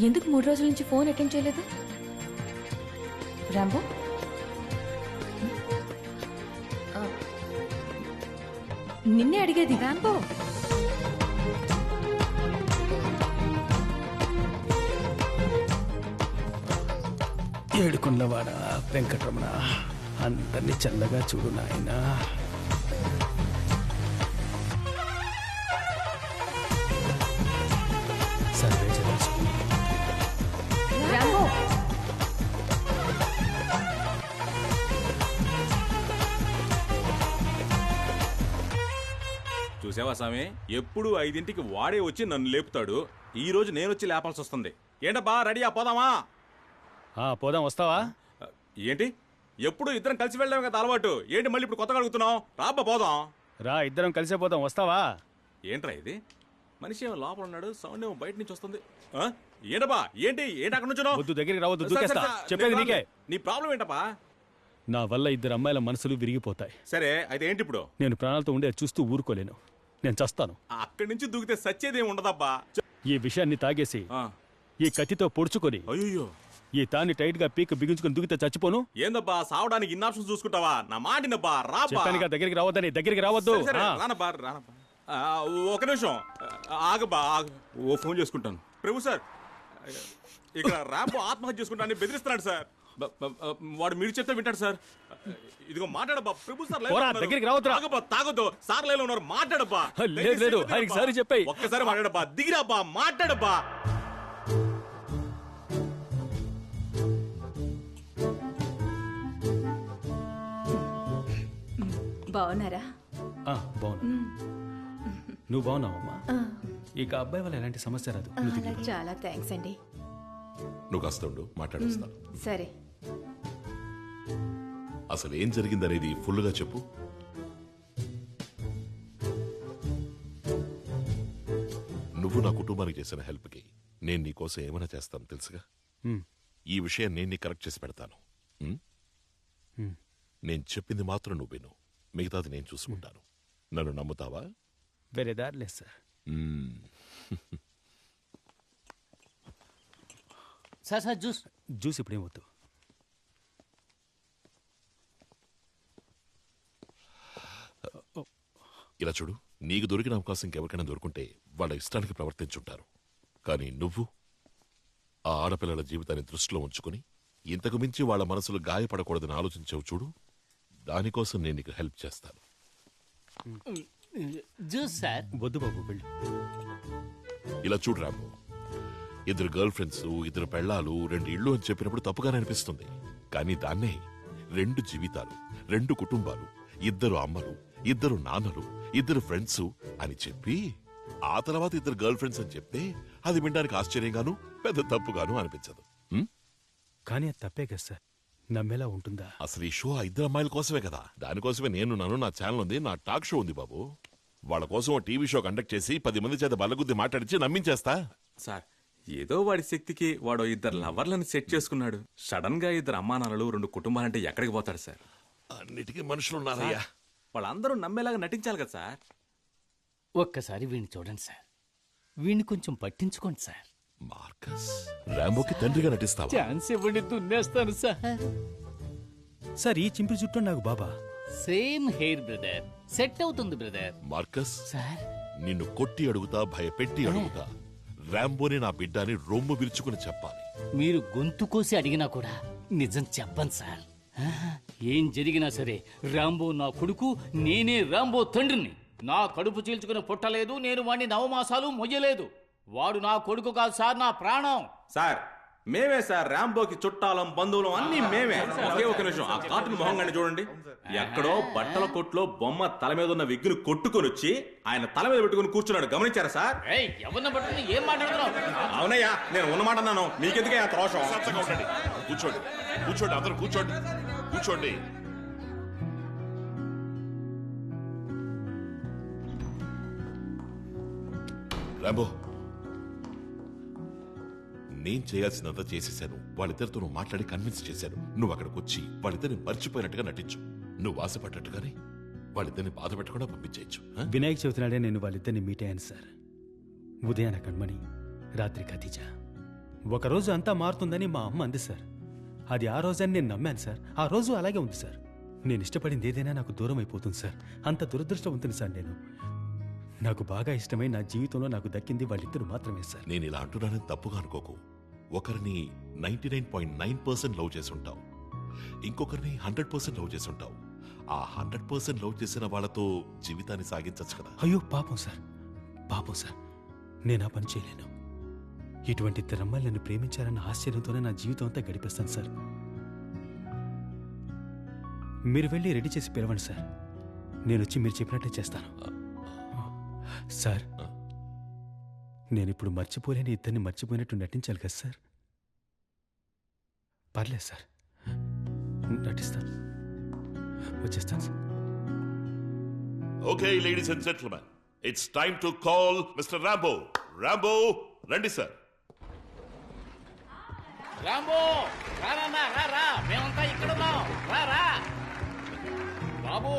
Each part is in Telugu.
ఎందుకు 3 రోజుల నుంచి ఫోన్ అటెండ్ చేయలేదు? రాంబో, నిన్నే అడిగేది. రాంబో, ఏడుకున్నవాడా వెంకటరమణ, అందరినీ చల్లగా చూడు నాయనా. సర్వే చేయవచ్చు. రాంబో, చూసావా స్వామి, ఎప్పుడు 5ంటికి వాడే వచ్చి నన్ను లేపుతాడు. ఈ రోజు నేను వచ్చి లేపాల్సి వస్తుంది. ఏంటబ్బా, రెడీయా, పోదామా? పోదాం, వస్తావా? ఏంటి, ఎప్పుడు ఇద్దరం కలిసి వెళ్ళాం కదా అలవాటు, ఏంటి మళ్ళీ ఇప్పుడు కొత్తగా అడుగుతున్నావు? రాబ్బా పోదాం. రా, ఇద్దరం కలిసే పోదాం, వస్తావా? ఏంట్రా ఇది, మనిషి ఏమో లోపల ఉన్నాడు, సౌండ్ ఏమో బయట నుంచి వస్తుంది. ఏంటబ్బా, ఏంటి ఏంటి అక్కడ నుంచి వద్దు, దగ్గరికి రావద్దు, దూకేస్తా. చెప్పేది నీకే. నీ ప్రాబ్లం ఏంటబ్బా? నా వల్ల 2 అమ్మాయిల మనసులు విరిగిపోతాయి. సరే అయితే ఏంటి ఇప్పుడు? నేను ప్రాణాలతో ఉండే చూస్తూ ఊరుకోలేను, నేను చస్తాను. అక్కడి నుంచి దూకితే సచ్చేదేం ఉండదబ్బా. ఈ విషయాన్ని తాగేసి ఈ కత్తితో పొడుచుకొని అయ్యో ఈ తాన్ని టైట్ గా పీక్ బిగించుకొని దూకితే చచ్చిపోను. ఏందబ్బా, సావడానికి ఇన్ని ఆప్షన్స్ చూసుకుంటావా? నా మాటినబ్బా, రాబ్బా. దగ్గరికి రావద్దని. దగ్గరికి రావద్దు. రానబ్బా రానబ్బా. ఒక నిమిషం ఆగబ్బా, ఆగు. ఓ ఫోన్ చేసుకుంటాను. ప్రభు సార్, ఇక్కడ రాంబో ఆత్మహత్య చేసుకుంటానని బెదిరిస్తున్నాడు సార్. వాడు మీరు చెప్తే వింటాడు సార్. ఇదిగో మాట్లాడబ్బా. ప్రభు సార్ దగ్గరికి రావద్దు. తాగొద్దు సార్, లైన్లో ఉన్నారు, మాట్లాడబ్బా. లేదు, ఆయనకి సారీ చెప్పాయి. ఒక్కసారి మాట్లాడబ్బా, దిగిరాబ్బా, మాట్లాడబ్బా. బాగున్నారా? బాగున్నా. నువ్వు బాగున్నావమ్మా? ఇక అబ్బాయి వల్ల ఎలాంటి సమస్య రాదు. చాలా థ్యాంక్స్ అండి. నువ్వు కాస్త ఉండు, మాట్లాడేస్తాను. సరే, అసలు ఏం జరిగిందనేది ఫుల్గా చెప్పు. నువ్వు నా కుటుంబానికి చేసిన హెల్ప్కి నేను నీకోసం ఏమైనా చేస్తాను తెలుసుగా. ఈ విషయం నేను నీ కరెక్ట్ చేసి పెడతాను. నేను చెప్పింది మాత్రం నువ్వు విను, మిగతాది నేను చూసుకుంటాను. నన్ను నమ్ముతావా? వేరే దారి లేదు సార్. సార్ జ్యూస్ ఇప్పుడేం వద్దు. ఇలా చూడు, నీకు దొరికిన అవకాశం ఇంకెవరికైనా దొరుకుంటే వాళ్ళ ఇష్టానికి ప్రవర్తించుంటారు. కానీ నువ్వు ఆ ఆడపిల్లల జీవితాన్ని దృష్టిలో ఉంచుకుని ఇంతకు మించి వాళ్ళ మనసులు గాయపడకూడదని ఆలోచించావు చూడు. దానికోసం నేను నీకు హెల్ప్ చేస్తాను. Juice sir. వద్దు బాబు, వెళ్ళు. ఇలా చూడు రాము, 2 గర్ల్ ఫ్రెండ్స్, 2 పెళ్ళాలు, 2 ఇళ్ళు అని చెప్పినప్పుడు తప్పుగానే అనిపిస్తుంది. కానీ దాన్నే 2 జీవితాలు, 2 కుటుంబాలు, 2 అమ్మలు, 2 నాన్నలు, 2 ఫ్రెండ్స్ అని చెప్పి ఆ తర్వాత 2 గర్ల్ ఫ్రెండ్స్ అని చెప్తే అది వినడానికి ఆశ్చర్యంగాను పెద్ద తప్పుగాను అనిపించదు. కానీ అది తప్పే కదా సార్, నమ్మేలా ఉంటుందా? అసలు ఈ షో ఆ 2 అమ్మాయిల కోసమే కదా. దానికోసమే నన్ను నా ఛానల్ ఉంది, నా టాక్ షో ఉంది బాబు. వాళ్ళ కోసం టీవీ షో కండక్ట్ చేసి 10 మంది చేత బల్లగుద్ది మాట్లాడించి నమ్మించేస్తా. సార్, ఏదో వాడి శక్తికి వాడు 2 లవర్లను సెట్ చేసుకున్నాడు. సడన్ గా 2 అమ్మానాన్నలు, 2 కుటుంబాలంటే ఎక్కడికి పోతాడు సార్? అన్నిటికీ మనుషులున్నారయ్యా. వాళ్ళందరూ నమ్మేలాగా నటించాలి కదా సార్. ఒక్కసారి వీణ్ణి చూడండి సార్, వీణ్ణి కొంచెం పట్టించుకోండి సార్. మార్కస్, రాంబోకి తండ్రిగా నటిస్తావా? ఛాన్స్ ఇవ్వండి, దున్నేస్తాను సార్. సార్, ఈ చింపి చుట్టూ నాకు బాబా. సేమ్ హెయిర్ బ్రదర్, సెట్ అవుతుంది బ్రదర్. మార్కస్ సార్, నిన్ను కొట్టి అడుగుతా, భయపెట్టి అడుగుతా, రాంబోని నా బిడ్డని రొమ్ము విరుచుకుని చెప్పాలి. మీరు గొంతు కోసి అడిగినా కూడా నిజం చెప్పను సార్. ఏం జరిగినా సరే రాంబో నా కొడుకు, నేనే రాంబో తండ్రిని. నా కడుపు చీల్చుకుని పుట్టలేదు, నేను వాడిని 9 మాసాలు మొయ్యలేదు. వాడు నా కొడుకు కాదు సార్, నా ప్రాణం. సార్, మేమే సార్ రాంబోకి చుట్టాలం, బంధువులం అన్ని మేమే. ఒకే ఒక నిమిషం, ఆ కార్టూన్ మొహంగానే చూడండి. ఎక్కడో బట్టల కొట్లో బొమ్మ తల మీద ఉన్న విగ్గును కొట్టుకొని వచ్చి ఆయన తల మీద పెట్టుకుని కూర్చున్నాడు, గమనించారా సార్? ఎవరిని పట్టుకుని ఏం మాట్లాడుతున్నావు? అవునయ్యా, నేను ఉన్నమాట అన్నాను, మీకెందుకే ఆ త్రోషం? కూర్చోండి, కూర్చోండి, అందరూ కూర్చోండి, కూర్చోండి. రాంబో, నేను చేయాల్సినంత చేసేశాను. వాళ్ళిద్దరితో నువ్వు మాట్లాడి కన్విన్స్ చేశాను. నువ్వు అక్కడికి వచ్చి వాళ్ళిద్దరిని మర్చిపోయినట్టుగా నటించు. నువ్వు ఆశపడ్డట్టుగానే వాళ్ళిద్దరిని బాధ పెట్టకుండా పంపించేయచ్చు. వినాయక చవితి నాడే నేను వాళ్ళిద్దరిని మీట్ అయ్యాను సార్. ఉదయాన కణ్మణి, రాత్రి ఖదీజా. ఒకరోజు అంతా మారుతుందని మా అమ్మ అంది సార్. అది ఆ రోజని నేను నమ్మాను సార్. ఆ రోజు అలాగే ఉంది సార్. నేను ఇష్టపడింది ఏదైనా నాకు దూరం అయిపోతుంది సార్. అంత దురదృష్టవంతుని సార్ నేను. నాకు బాగా ఇష్టమై నా జీవితంలో నాకు దక్కింది వాళ్ళిద్దరు మాత్రమే సార్. నేను ఇలా అంటున్నానని తప్పుగా అనుకోకు. ఒకరిని 99.9% లవ్ చేసి ఉంటావు, ఇంకొకరిని 100% లవ్ చేసి ఉంటావు. ఆ 100% లవ్ చేసిన వాళ్ళతో జీవితాన్ని సాగించచ్చు కదా. అయ్యో పాపం సార్, పాపం సార్, నేను ఆ పని చేయలేను. ఇటువంటి ఇద్దరు అమ్మాయిలు నన్ను ప్రేమించారన్న ఆశ్చర్యంతోనే నా జీవితం అంతా గడిపేస్తాను సార్. మీరు వెళ్ళి రెడీ చేసి పిలవండి సార్. నేను వచ్చి మీరు చెప్పినట్టే చేస్తాను సార్. నేను ఇప్పుడు మర్చిపోలేని ఇద్దరిని మర్చిపోయినట్టు నటించాలి కదా సార్. పర్లేదు సార్, నటిస్తాను, వచ్చేస్తాను sir. Okay ladies and gentlemen, it's time to call mister Rambo. Rambo రండి సార్. రాంబో రానా, రా, మేమంతా ఇక్కడ ఉన్నాం, రా. బాబు,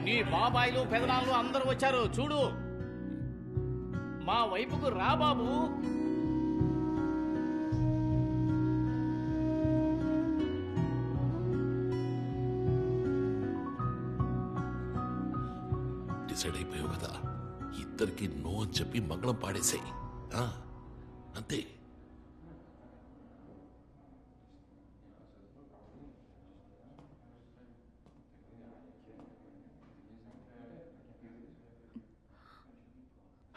నీ బాబాయిలు పెదనాళ్ళు అందరూ వచ్చారు చూడు. మా వైపుకు రా బాబు. డిసైడ్ అయిపోయావు కదా, ఇద్దరికి నో అని చెప్పి మంగళం పాడేసాయి అంతే.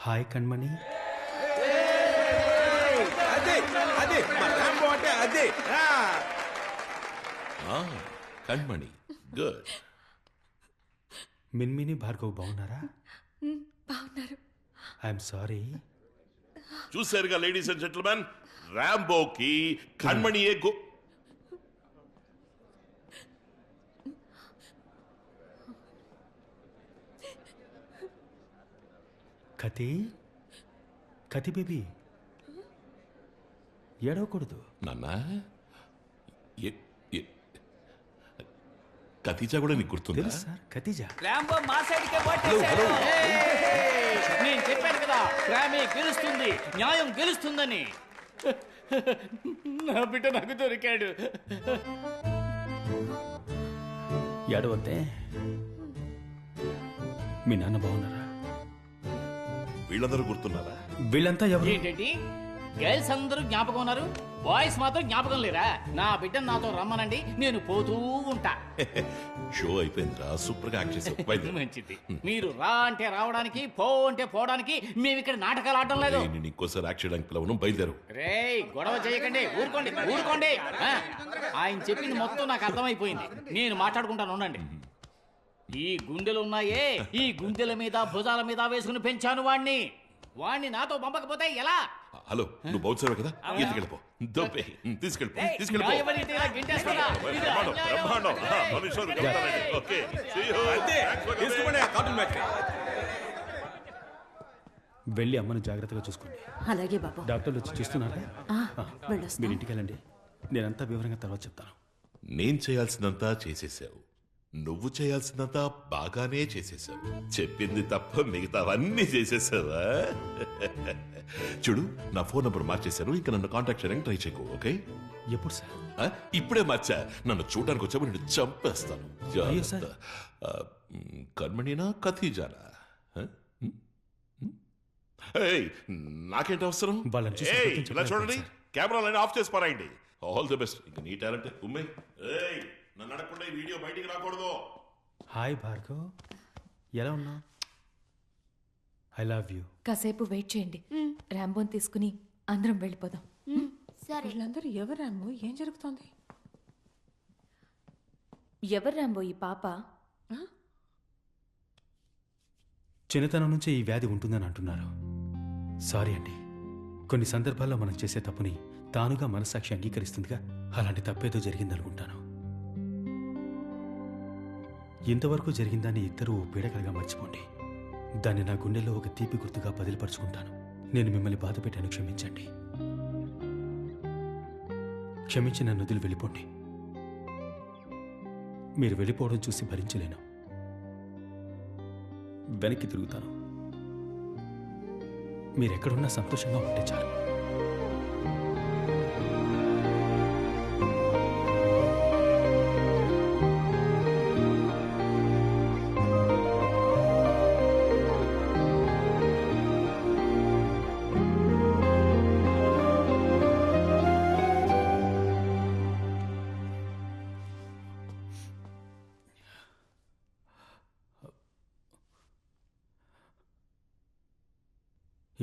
హాయ్ కణ్మణి. అదే అదే మా రాంబో అంటే అదే. కణ్మణి, గుడ్. మిన్మిని భార్గవ్ బాగున్నారా? బాగున్నారు. I'm sorry. చూసారుగా లేడీస్ అండ్ జెంట్మెన్, రాంబోకి కణ్మణియే గో. కతి, కతి బేబీ, ఏడవకూడదు. నాన్న, కతీజా కూడా నీకు గుర్తుందా? తెలుసు సార్, కతిజా. రాంబో మా సైడ్కే ఓటేశాడు. నేను చెప్పాను కదా, ప్రేమే గెలుస్తుంది, న్యాయం గెలుస్తుందని. నా బిడ్డ నాకు దొరికాడు. ఏడవద్దే. మీ నాన్న బాగున్నారా? వీళ్ళందరూ గుర్తున్నారా? వీళ్ళంతా ఎవరు? ఏంటండి, గర్ల్స్ అందరూ జ్ఞాపకం ఉన్నారు, బాయ్స్ మాత్రం జ్ఞాపకం లేరా? నా బిడ్డను నాతో రమ్మనండి, నేను పోతూ ఉంటా. షో అయిపోయిందిరా, సూపర్ గా యాక్ట్ చేసావు. మంచిది. మీరు రా అంటే రావడానికి, పో అంటే పోవడానికి, మేము ఇక్కడ నాటకాలు ఆడటం లేదు. నేను ఇంకోసారి యాక్ట్ చేయడానికి పిలవను, బయలుదేరు. రేయ్, గొడవ చేయకండి, ఊరుకోండి ఊరుకోండి. ఆయన చెప్పింది మొత్తం నాకు అర్థమైపోయింది. నేను మాట్లాడుకుంటాను, ఉండండి. ఈ గుండెలు ఉన్నాయే, ఈ గుండెల మీద భుజాల మీద వేసుకుని పెంచాను వాణ్ణి నాతో పంపకపోతే ఎలా? హలో, నువ్వు బౌన్సర్ కదా, ఎత్తుకెళ్ళిపో, దొబ్బే, తీసుకెళ్ళిపో. న్యాయమనేది ఇలా గెంటేస్తారా? ఇది అన్యాయం. ఓకే, అంతే తీసుకోండి ఆ కార్టూన్ మ్యాచ్. వెళ్ళి అమ్మను జాగ్రత్తగా చూసుకోండి. అలాగే బాబు. డాక్టర్లు వచ్చి చూస్తున్నారా? వెళ్ళొస్తా. మీరు ఇంటికి వెళ్ళండి, నేనంతా వివరంగా తర్వాత చెప్తాను. నేను చేయాల్సిందంతా చేసేసావు, నువ్వు చేయాల్సిందంతా బాగానే చేసేసావు. చెప్పింది తప్ప మిగతావన్నీ చేసేసావా? చూడు, నా ఫోన్ నంబర్ మార్చేశాను, ఇంకా నన్ను కాంటాక్ట్ చేయడానికి ట్రై చేయకు, ఓకే? ఎప్పుడు సార్? ఇప్పుడే మార్చా. నన్ను చూడడానికి వచ్చావు, నేను చంపేస్తాను. అయ్యో సార్. కర్మణినా కథీజానా? నాకేంటి అవసరం? వాళ్ళని చూసి ఏయ్, అబద్ధం ఇలా చెప్పలేదు చూడండి, సార్. కెమెరాలన్నీ ఆఫ్ చేసి పారాయండి. All the best. ఇంకా నీ టాలెంట్ ఉమ్మే. ఏయ్, నన్ను అడగకుండా ఈ వీడియో బయటికి రాకూడదు. హాయ్ భార్గవ్, ఎలా ఉన్నా? I love you. కాసేపు వెయిట్ చేయండి, రాంబోని తీసుకుని అందరం వెళ్ళిపోదాం. సరే. వీళ్ళందరూ ఎవరామో, ఏం జరుగుతోంది? ఎవరు రాంబో ఈ పాప? చిన్నతనం నుంచే ఈ వ్యాధి ఉంటుందని అంటున్నారు. సారీ అండి, కొన్ని సందర్భాల్లో మనం చేసే తప్పుని తానుగా మనస్సాక్షి అంగీకరిస్తుందిగా, అలాంటి తప్పేదో జరిగిందనుకుంటాను. ఇంతవరకు జరిగిందాన్ని ఇద్దరూ పీడకలుగా మర్చిపోండి. దాన్ని నా గుండెల్లో ఒక తీపి గుర్తుగా బదిలిపరుచుకుంటాను. నేను మిమ్మల్ని బాధ పెట్టాను, క్షమించండి. క్షమించి నన్ను వదిలి వెళ్ళిపోండి. మీరు వెళ్ళిపోవడం చూసి భరించలేను, వెనక్కి తిరుగుతాను. మీరెక్కడున్నా సంతోషంగా ఉంటే చాలు.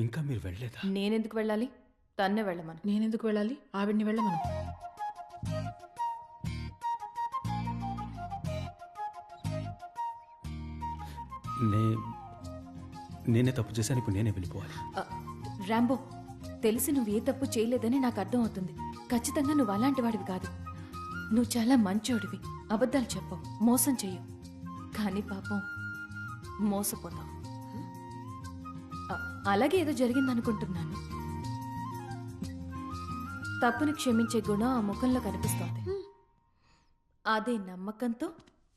ఇంకా మీరు వెళ్ళలేదా? నేనెందుకు వెళ్ళాలి? తన్నే వెళ్ళమను. నేనెందుకు వెళ్ళాలి? ఆవిడ్ని వెళ్ళమను. నేనే తప్పు చేశాను, ఇప్పుడు నేనే వెళ్ళిపోవాలి. రాంబో, తెలిసి నువ్వు ఏ తప్పు చేయలేదని నాకు అర్థం అవుతుంది. ఖచ్చితంగా నువ్వు అలాంటి వాడివి కాదు. నువ్వు చాలా మంచోడివి. అబద్ధాలు చెప్పవు, మోసం చెయ్యవు. కానీ పాపం మోసపోతావు. అలాగే ఏదో జరిగిందనుకుంటున్నాను. తప్పుని క్షమించే గుణం ఆ ముఖంలో కనిపిస్తోంది. అదే నమ్మకంతో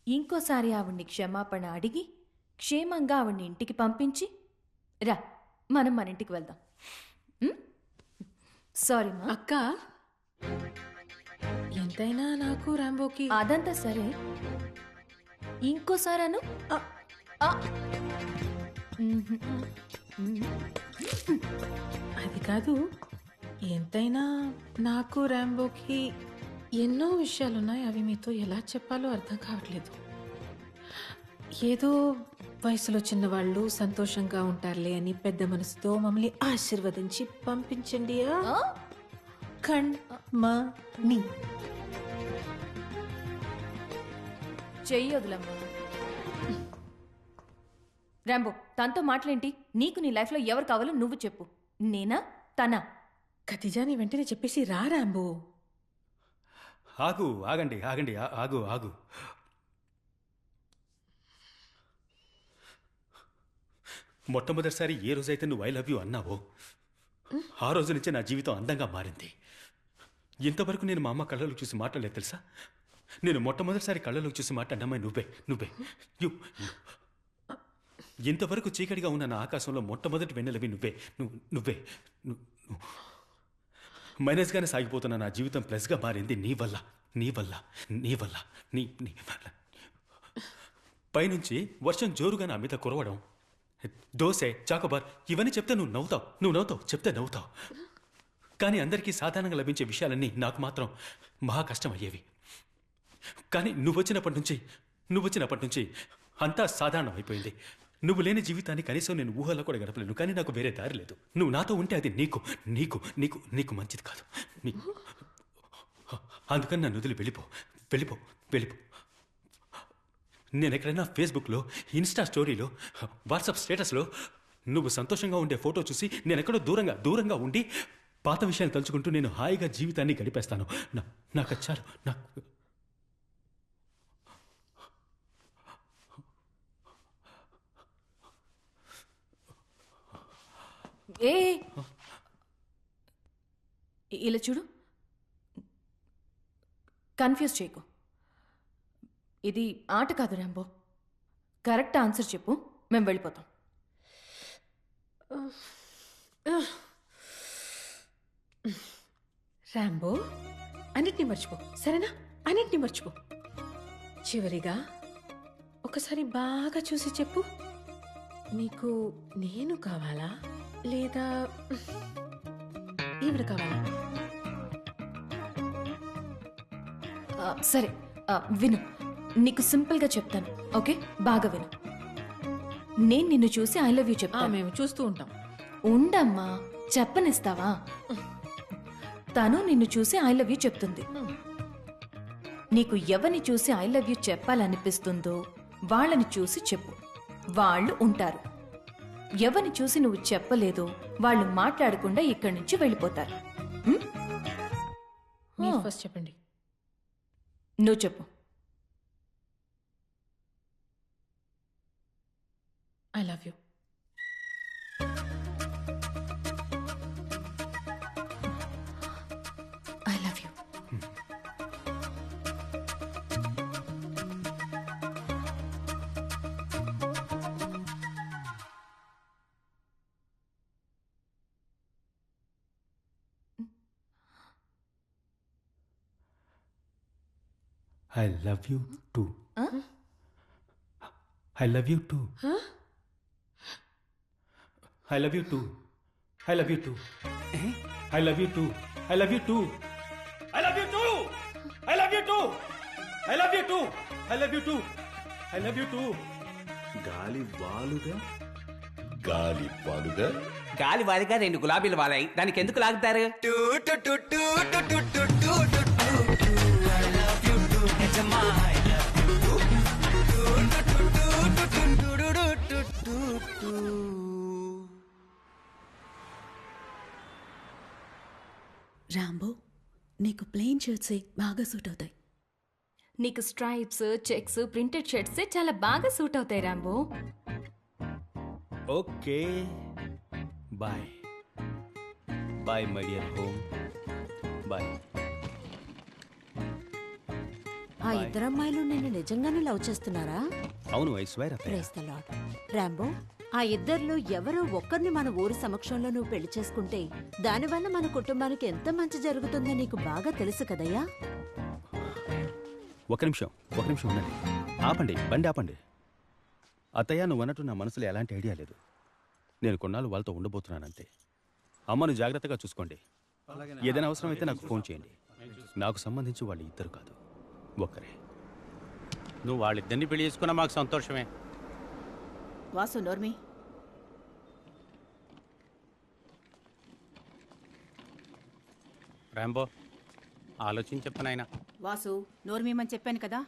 ఇంకోసారి ఆవిడ్ని క్షమాపణ అడిగి క్షేమంగా ఆవిడ్ని ఇంటికి పంపించి రా, మనం మన ఇంటికి వెళ్దాం. సారీ మా. అక్క, ఎంతైనా నాకు రాంబోకి అదంతా సరే, ఇంకోసారాను అది కాదు. ఎంతైనా నాకు రాంబోకి ఎన్నో విషయాలున్నాయి. అవి మీతో ఎలా చెప్పాలో అర్థం కావట్లేదు. ఏదో వయసులో చిన్నవాళ్ళు సంతోషంగా ఉంటారులే అని పెద్ద మనసుతో మమ్మల్ని ఆశీర్వదించి పంపించండి. కణ్మణి చెయ్యొదులమ్మా. రాంబో, తనతో మాటలేంటి? నీకు నీ లైఫ్లో ఎవరు కావాలో నువ్వు చెప్పు. నేనా తనా? ఖతిజాని వెంటనే చెప్పేసి రా రాంబో. ఆగండి, ఆగు. మొట్టమొదటిసారి ఏ రోజైతే నువ్వు ఐ లవ్ యూ అన్నావో ఆ రోజు నుంచే నా జీవితం అందంగా మారింది. ఇంతవరకు నేను మా అమ్మ కళ్ళలోకి చూసి మాట్లాడలేదు తెలుసా? నేను మొట్టమొదటిసారి కళ్ళలోకి చూసి మాట్లాడినమ్మాయి నువ్వే. ఇంతవరకు చీకటిగా ఉన్న నా ఆకాశంలో మొట్టమొదటి వెన్నెలవి నువ్వే. మైనస్గానే సాగిపోతున్న నా జీవితం ప్లస్గా మారింది నీ వల్ల. పైనుంచి వర్షం జోరుగా నా మీద కురవడం, దోసె, చాకోబార్ ఇవన్నీ చెప్తే నువ్వు నవ్వుతావు, చెప్తే నవ్వుతావు. కానీ అందరికీ సాధారణంగా లభించే విషయాలన్నీ నాకు మాత్రం మహా కష్టం అయ్యేవి. కానీ నువ్వు వచ్చినప్పటి నుంచి అంతా సాధారణం అయిపోయింది. నువ్వు లేని జీవితాన్ని కనీసం నేను ఊహలో కూడా గడపలేను. కానీ నాకు వేరే దారి లేదు. నువ్వు నాతో ఉంటే అది నీకు మంచిది కాదు. అందుకని నన్ను వదిలి వెళ్ళిపో. నేను ఎక్కడైనా ఫేస్బుక్లో, ఇన్స్టా స్టోరీలో, వాట్సాప్ స్టేటస్లో నువ్వు సంతోషంగా ఉండే ఫోటో చూసి నేను ఎక్కడో దూరంగా ఉండి పాత విషయాలు తలుచుకుంటూ నేను హాయిగా జీవితాన్ని గడిపేస్తాను. నాకు చాలు. ఇలా చూడు, కన్ఫ్యూజ్ చేయకు. ఇది ఆట కాదు రాంబో. కరెక్ట్ ఆన్సర్ చెప్పు, మేము వెళ్ళిపోతాం. రాంబో, అన్నిటినీ మర్చిపో, సరేనా? అన్నిటినీ మర్చిపో. చివరిగా ఒకసారి బాగా చూసి చెప్పు, నీకు నేను కావాలా లేదా ఈవిడ కావాలా? సరే, విను. నీకు సింపుల్గా చెప్తాను, ఓకే? బాగా విను. నేను నిన్ను చూసి ఐ లవ్ యూ చెప్తాను. మేము చూస్తూ ఉంటాం. ఉండమ్మా, చెప్పనిస్తావా? తను నిన్ను చూసి ఐ లవ్ యూ చెప్తుంది. నీకు ఎవరిని చూసి ఐ లవ్ యూ చెప్పాలనిపిస్తుందో వాళ్ళని చూసి చెప్పు. వాళ్ళు ఉంటారు. ఎవరిని చూసి నువ్వు చెప్పలేదో వాళ్ళు మాట్లాడకుండా ఇక్కడి నుంచి వెళ్ళిపోతారు. మీరు ఫస్ట్ చెప్పండి. నువ్వు చెప్పు. I love you. I love you. I love you too. I love you too. I love you too. I love you too. I love you too. I love you too. I love you too. I love you too. I love you too. I love you too. I love you too. గాలి వాలుగా గాలి పాలుగా గాలి వారిగా 2 గులాబీలు వాలాయి, దానికి ఎందుకు లాగుతారు? రాంబో, నీకు ప్లెయిన్ షర్ట్సే బాగా సూట్ అవుతాయి. నీకు స్ట్రైప్స్, చెక్స్, ప్రింటెడ్ షర్ట్స్ చాలా బాగా సూట్ అవుతాయి Rambo. Okay bye bye my dear home boy. ఆ ఇద్దరు అమ్మాయిలు నిన్ను నిజంగానే లవ్ చేస్తున్నారా? అవును ఐ స్వేర్ అత్తయ్య. Praise the lord. రాంబో, ఆ ఇద్దరిలో ఎవరో ఒక్కరిని మన ఊరి సమక్షంలో నువ్వు పెళ్లి చేసుకుంటే దానివల్ల మన కుటుంబానికి ఎంత మంచి జరుగుతుందో నీకు బాగా తెలుసు కదయ్యా. ఒక నిమిషం ఉండండి. ఆపండి, బండి ఆపండి. అత్తయ్య, నువ్వు అన్నట్టు నా మనసులో ఎలాంటి ఐడియా లేదు. నేను కొన్నాళ్ళు వాళ్ళతో ఉండబోతున్నానంతే. అమ్మను జాగ్రత్తగా చూసుకోండి. ఏదైనా అవసరమైతే నాకు ఫోన్ చేయండి. నాకు సంబంధించి వాళ్ళు ఇద్దరు కాదు, ఒక్కరే. నువ్వు వాళ్ళిద్దరిని పెళ్లి చేసుకున్నా మాకు సంతోషమే. వాసు, నోర్మి. రాంబో, ఆలోచించి చెప్పనాయన. వాసు, నోర్మీమని చెప్పాను కదా.